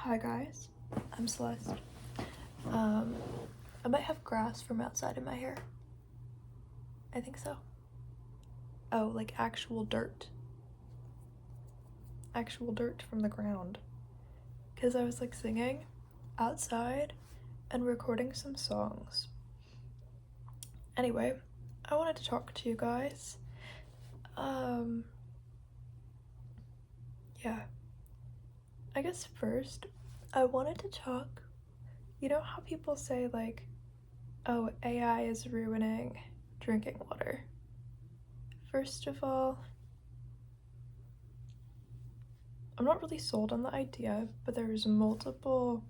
Hi guys, I'm Celeste. I might have grass from outside in my hair. I think so. Oh, like actual dirt. Actual dirt from the ground. Because I was like singing outside and recording some songs. Anyway, I wanted to talk to you guys. Yeah. I guess first, I wanted to talk. You know how people say, like, oh, AI is ruining drinking water? First of all, I'm not really sold on the idea, but there's multiple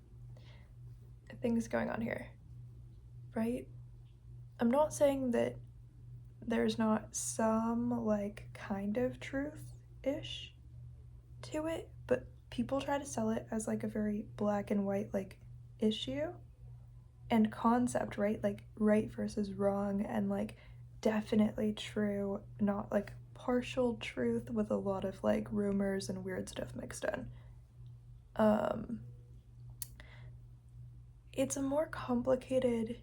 things going on here, right? I'm not saying that there's not some, like, kind of truth-ish to it, but people try to sell it as, like, a very black and white, like, issue and concept, right? Like, right versus wrong and, like, definitely true, not, like, partial truth with a lot of, like, rumors and weird stuff mixed in. It's a more complicated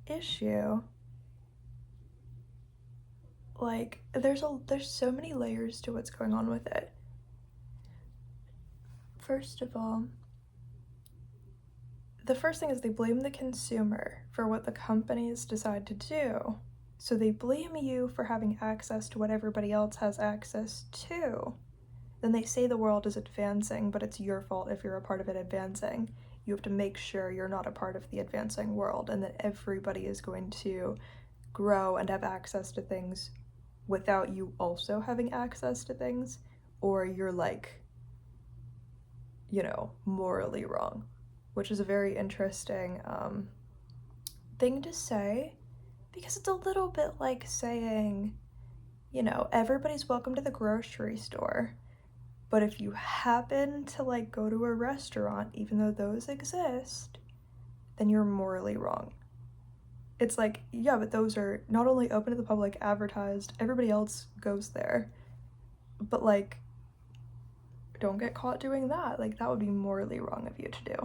issue. Like, there's so many layers to what's going on with it. First of all, the first thing is they blame the consumer for what the companies decide to do. So they blame you for having access to what everybody else has access to. Then they say the world is advancing, but it's your fault if you're a part of it advancing. You have to make sure you're not a part of the advancing world and that everybody is going to grow and have access to things without you also having access to things, or you're, like, you know, morally wrong, which is a very interesting thing to say, because it's a little bit like saying, you know, everybody's welcome to the grocery store, but if you happen to, like, go to a restaurant, even though those exist, then you're morally wrong. It's like, yeah, but those are not only open to the public, advertised, everybody else goes there, but, like, don't get caught doing that. Like, that would be morally wrong of you to do.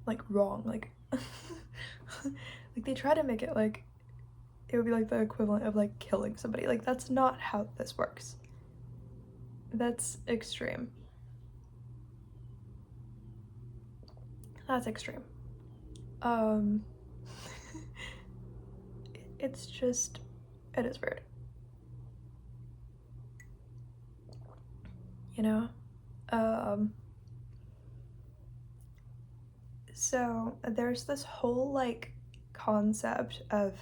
Like, wrong, like, like, they try to make it like it would be like the equivalent of, like, killing somebody. Like, that's not how this works. That's extreme. That's extreme. It's just, it is weird. You know? So there's this whole, like, concept of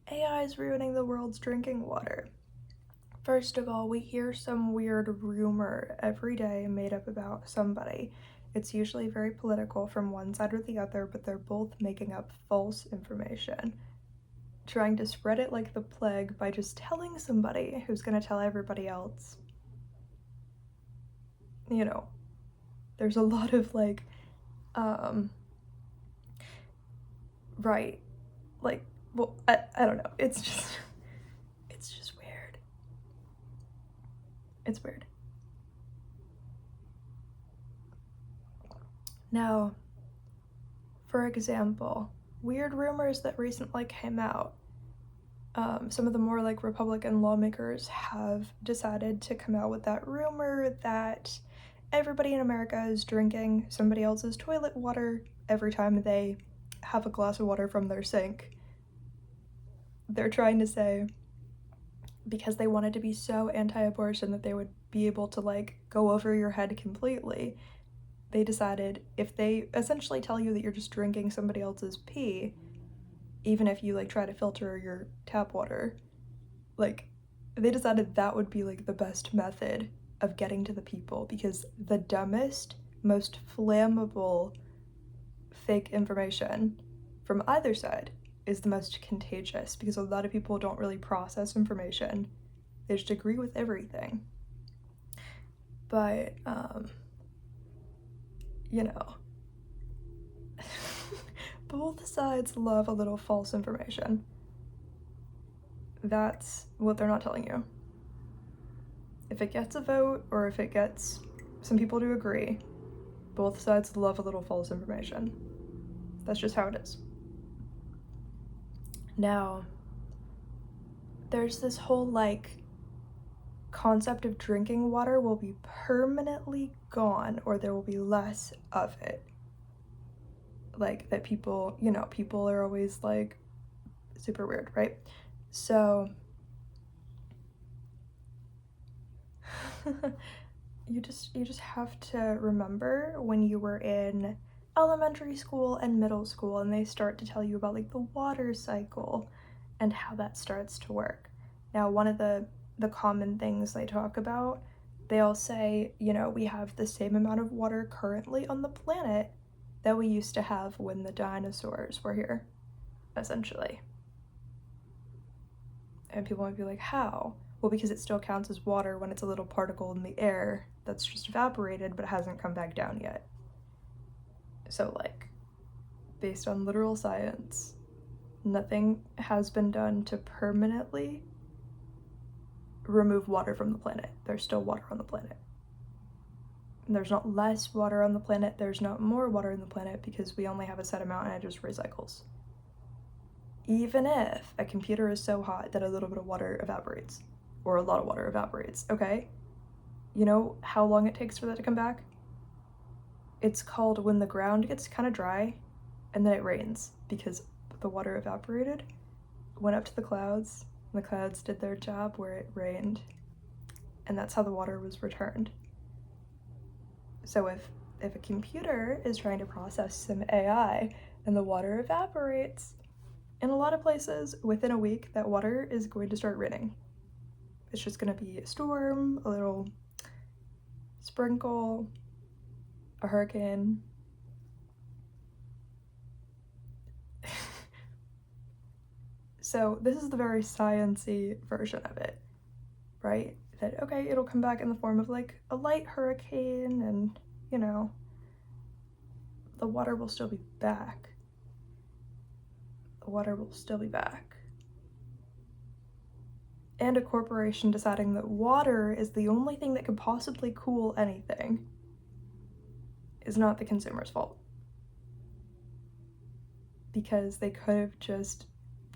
AI is ruining the world's drinking water. First of all, we hear some weird rumor every day made up about somebody. It's usually very political from one side or the other, but they're both making up false information, trying to spread it like the plague by just telling somebody who's gonna tell everybody else. You know, there's a lot of, like, right, like, well, I don't know, it's just weird. It's weird. Now, for example, weird rumors that recently came out. Some of the more, like, Republican lawmakers have decided to come out with that rumor that everybody in America is drinking somebody else's toilet water every time they have a glass of water from their sink. They're trying to say, because they wanted to be so anti-abortion that they would be able to, like, go over your head completely, they decided if they essentially tell you that you're just drinking somebody else's pee, even if you, like, try to filter your tap water, like, they decided that would be, like, the best method of getting to the people, because the dumbest, most flammable fake information from either side is the most contagious, because a lot of people don't really process information. They just agree with everything. But, you know, both sides love a little false information. That's what they're not telling you. if it gets a vote or if it gets some people to agree, both sides love a little false information. That's just how it is. Now, there's this whole like concept of drinking water will be permanently gone or there will be less of it. Like that people, you know, people are always like super weird, right? So you just have to remember when you were in elementary school and middle school and they start to tell you about like the water cycle and how that starts to work. Now, one of the common things they talk about, they'll say, you know, we have the same amount of water currently on the planet that we used to have when the dinosaurs were here, essentially. And people might be like, how? Well, because it still counts as water when it's a little particle in the air that's just evaporated but hasn't come back down yet. So, like, based on literal science, nothing has been done to permanently remove water from the planet. There's still water on the planet. And there's not less water on the planet, there's not more water on the planet because we only have a set amount and it just recycles. Even if a computer is so hot that a little bit of water evaporates, or a lot of water evaporates, okay? You know how long it takes for that to come back? It's called when the ground gets kind of dry and then it rains because the water evaporated, went up to the clouds, and the clouds did their job where it rained, and that's how the water was returned. So if a computer is trying to process some AI and the water evaporates, in a lot of places, within a week, that water is going to start raining. It's just going to be a storm, a little sprinkle, a hurricane. So this is the very science-y version of it, right? That, okay, it'll come back in the form of like a light hurricane and, you know, the water will still be back. The water will still be back. And a corporation deciding that water is the only thing that could possibly cool anything is not the consumer's fault. Because they could have just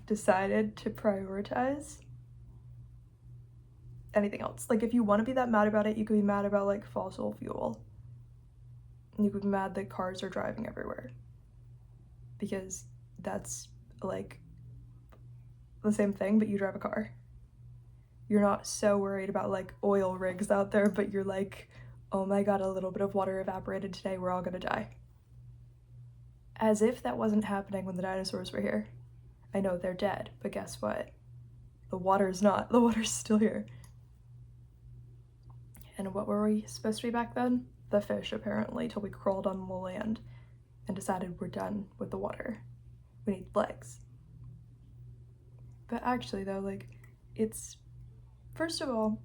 decided to prioritize anything else. Like, if you want to be that mad about it, you could be mad about like fossil fuel. You could be mad that cars are driving everywhere. Because that's like the same thing, but you drive a car. You're not so worried about like oil rigs out there, but you're like, oh my god, a little bit of water evaporated today, we're all gonna die. As if that wasn't happening when the dinosaurs were here. I know they're dead, but guess what? The water's not. The water's still here. And what were we supposed to be back then? The fish, apparently, till we crawled on the land and decided we're done with the water. We need legs. But actually, though, like, it's, first of all,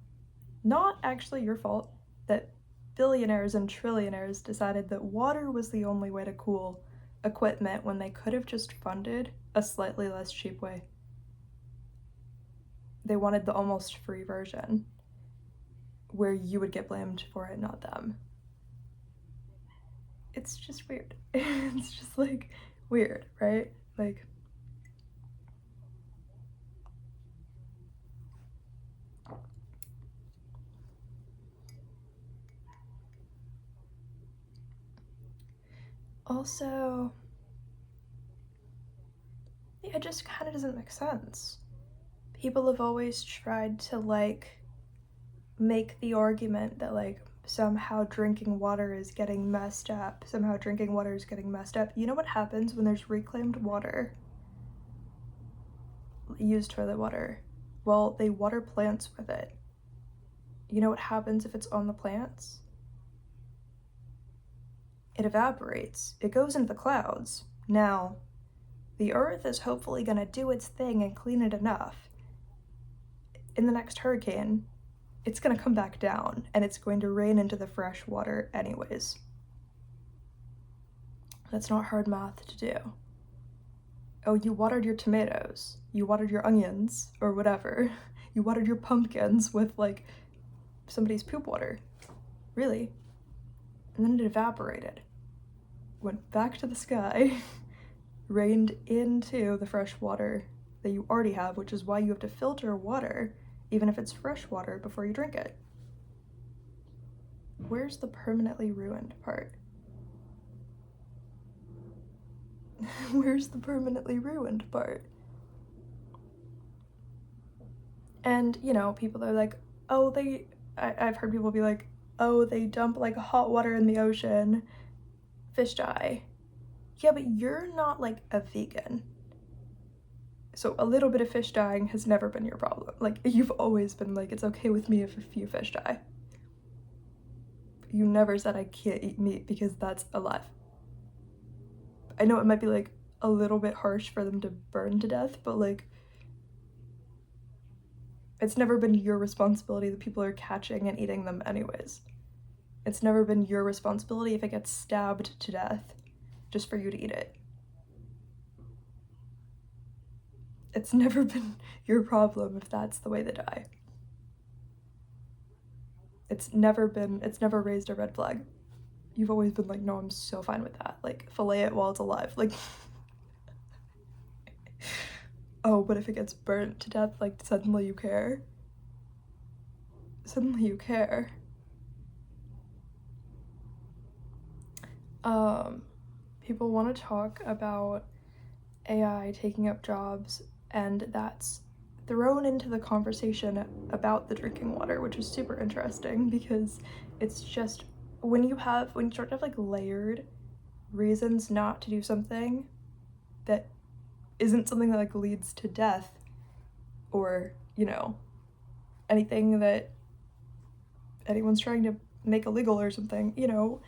not actually your fault that billionaires and trillionaires decided that water was the only way to cool equipment when they could have just funded a slightly less cheap way. They wanted the almost free version where you would get blamed for it, not them. It's just weird. It's just like weird, right? Like, also, yeah, it just kind of doesn't make sense. People have always tried to like make the argument that like somehow drinking water is getting messed up. Somehow drinking water is getting messed up. You know what happens when there's reclaimed water? Used toilet water. Well, they water plants with it. You know what happens if it's on the plants? It evaporates. It goes into the clouds. Now, the earth is hopefully gonna do its thing and clean it enough. In the next hurricane, it's gonna come back down and it's going to rain into the fresh water anyways. That's not hard math to do. Oh, you watered your tomatoes, you watered your onions, or whatever. You watered your pumpkins with like somebody's poop water. Really? And then it evaporated, went back to the sky, rained into the fresh water that you already have, which is why you have to filter water, even if it's fresh water, before you drink it. Where's the permanently ruined part? Where's the permanently ruined part? And, you know, people are like, oh, I've heard people be like, oh, they dump like hot water in the ocean, fish die. Yeah, but you're not like a vegan. So a little bit of fish dying has never been your problem. Like, you've always been like, it's okay with me if a few fish die. You never said I can't eat meat because that's alive. I know it might be like a little bit harsh for them to burn to death, but like, it's never been your responsibility that people are catching and eating them anyways. It's never been your responsibility if it gets stabbed to death just for you to eat it. It's never been your problem if that's the way they die. It's never raised a red flag. You've always been like, no, I'm so fine with that. Like, fillet it while it's alive. Like, oh, but if it gets burnt to death, like, suddenly you care. Suddenly you care. People want to talk about AI taking up jobs, and that's thrown into the conversation about the drinking water, which is super interesting because it's just when you start to have like layered reasons not to do something that isn't something that like leads to death or, you know, anything that anyone's trying to make illegal or something, you know,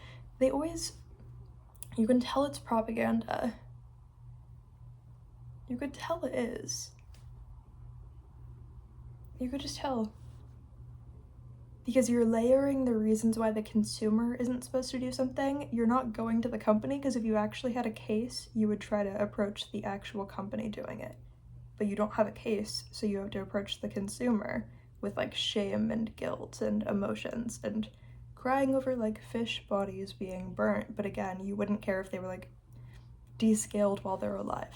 you can tell it's propaganda. You could tell it is. You could just tell. Because you're layering the reasons why the consumer isn't supposed to do something. You're not going to the company, because if you actually had a case, you would try to approach the actual company doing it. But you don't have a case, so you have to approach the consumer with like shame and guilt and emotions and crying over like fish bodies being burnt. But again, you wouldn't care if they were like descaled while they're alive.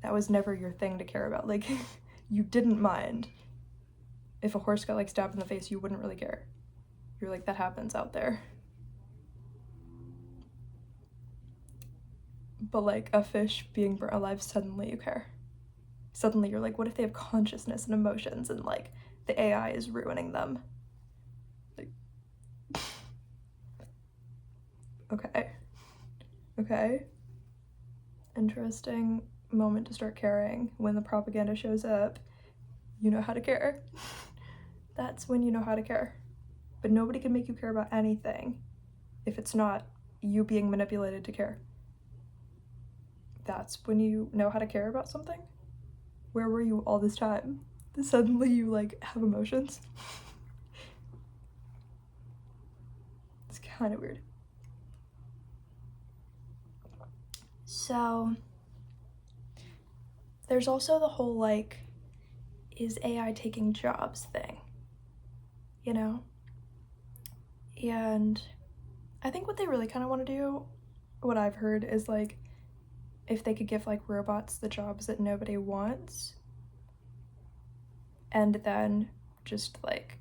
That was never your thing to care about. Like, you didn't mind. If a horse got like stabbed in the face, you wouldn't really care. You're like, that happens out there. But like a fish being burnt alive, suddenly you care. Suddenly you're like, what if they have consciousness and emotions and like the AI is ruining them? Like, okay. Interesting moment to start caring. When the propaganda shows up, you know how to care. That's when you know how to care. But nobody can make you care about anything if it's not you being manipulated to care. That's when you know how to care about something. Where were you all this time? Suddenly you like have emotions. It's kind of weird. So there's also the whole like, is AI taking jobs thing, you know? And I think what they really kind of want to do, what I've heard, is like, if they could give like robots the jobs that nobody wants, and then just like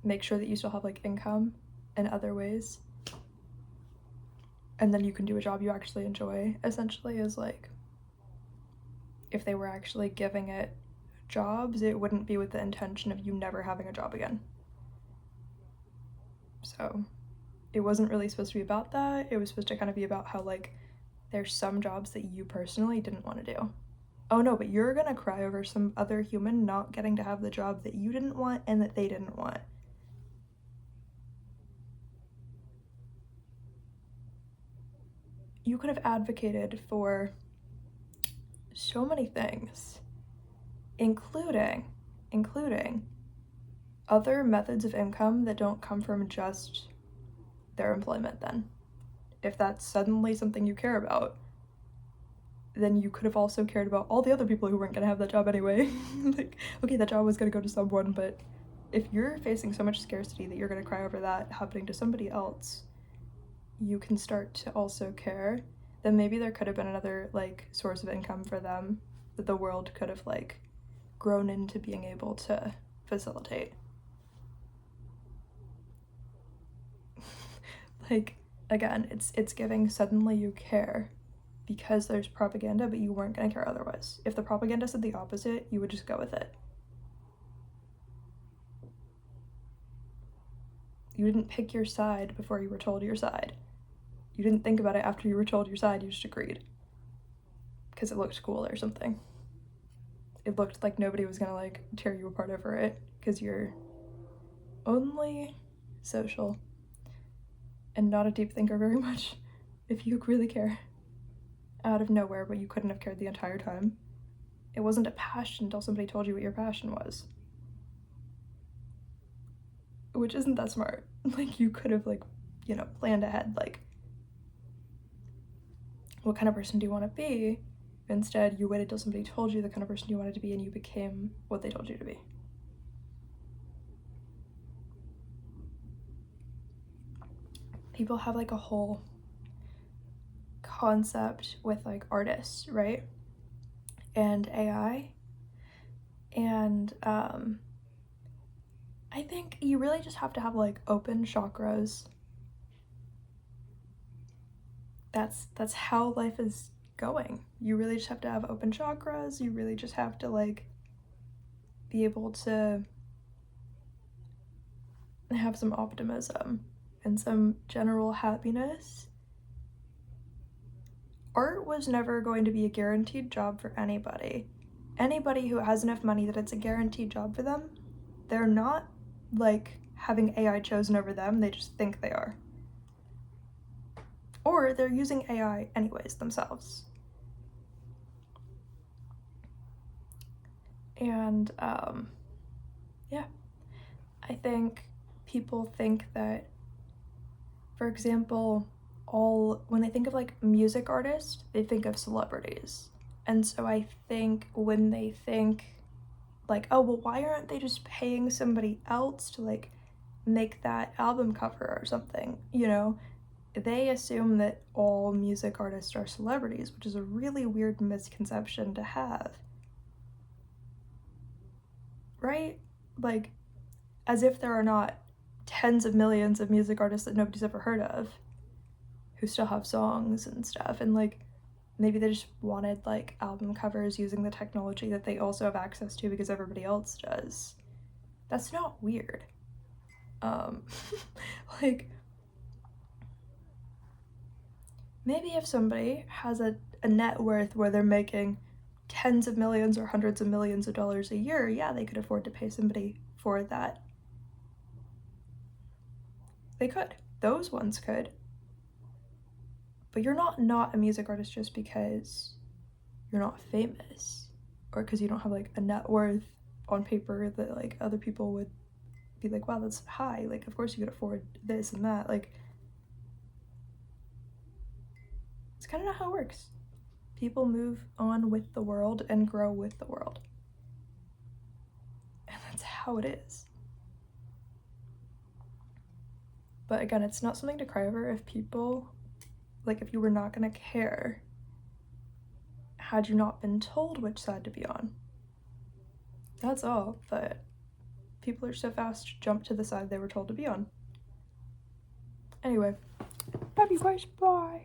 make sure that you still have like income in other ways, and then you can do a job you actually enjoy, essentially, is like, if they were actually giving it jobs, it wouldn't be with the intention of you never having a job again. So it wasn't really supposed to be about that. It was supposed to kind of be about how like there's some jobs that you personally didn't want to do. Oh no, but you're gonna cry over some other human not getting to have the job that you didn't want and that they didn't want. You could have advocated for so many things, including other methods of income that don't come from just their employment. Then if that's suddenly something you care about, then you could have also cared about all the other people who weren't going to have that job anyway. Like, okay, that job was going to go to someone, but if you're facing so much scarcity that you're going to cry over that happening to somebody else, you can start to also care that maybe there could have been another like source of income for them that the world could have like grown into being able to facilitate. Like, again, it's giving suddenly you care because there's propaganda, but you weren't going to care otherwise. If the propaganda said the opposite, you would just go with it. You didn't pick your side before you were told your side. You didn't think about it after you were told your side, you just agreed. Because it looked cool or something. It looked like nobody was gonna like tear you apart over it, because you're only social and not a deep thinker very much, if you really care. Out of nowhere, but you couldn't have cared the entire time. It wasn't a passion until somebody told you what your passion was. Which isn't that smart. Like, you could have, like, you know, planned ahead, like, what kind of person do you want to be? Instead, you waited till somebody told you the kind of person you wanted to be, and you became what they told you to be. People have, like, a whole concept with, like, artists, right? And AI. And, I think you really just have to have, like, open chakras. That's how life is going. You really just have to have open chakras. You really just have to, like, be able to have some optimism and some general happiness. Art was never going to be a guaranteed job for anybody. Anybody who has enough money that it's a guaranteed job for them, they're not, like, having AI chosen over them, they just think they are. Or they're using AI anyways themselves. And, yeah. I think people think that, for example, when they think of, like, music artists, they think of celebrities. And so I think when they think, like, oh, well, why aren't they just paying somebody else to, like, make that album cover or something, you know? They assume that all music artists are celebrities, which is a really weird misconception to have. Right? Like, as if there are not tens of millions of music artists that nobody's ever heard of who still have songs and stuff, and, like, maybe they just wanted, like, album covers using the technology that they also have access to because everybody else does. That's not weird. Like, maybe if somebody has a net worth where they're making tens of millions or hundreds of millions of dollars a year, yeah, they could afford to pay somebody for that. They could. Those ones could. But you're not a music artist just because you're not famous, or because you don't have, like, a net worth on paper that, like, other people would be like, wow, that's high, like, of course you could afford this and that. Like, it's kind of not how it works. People move on with the world and grow with the world, and that's how it is. But again, it's not something to cry over if people, like, if you were not gonna care had you not been told which side to be on. That's all. But people are so fast to jump to the side they were told to be on. Anyway, love you guys, bye.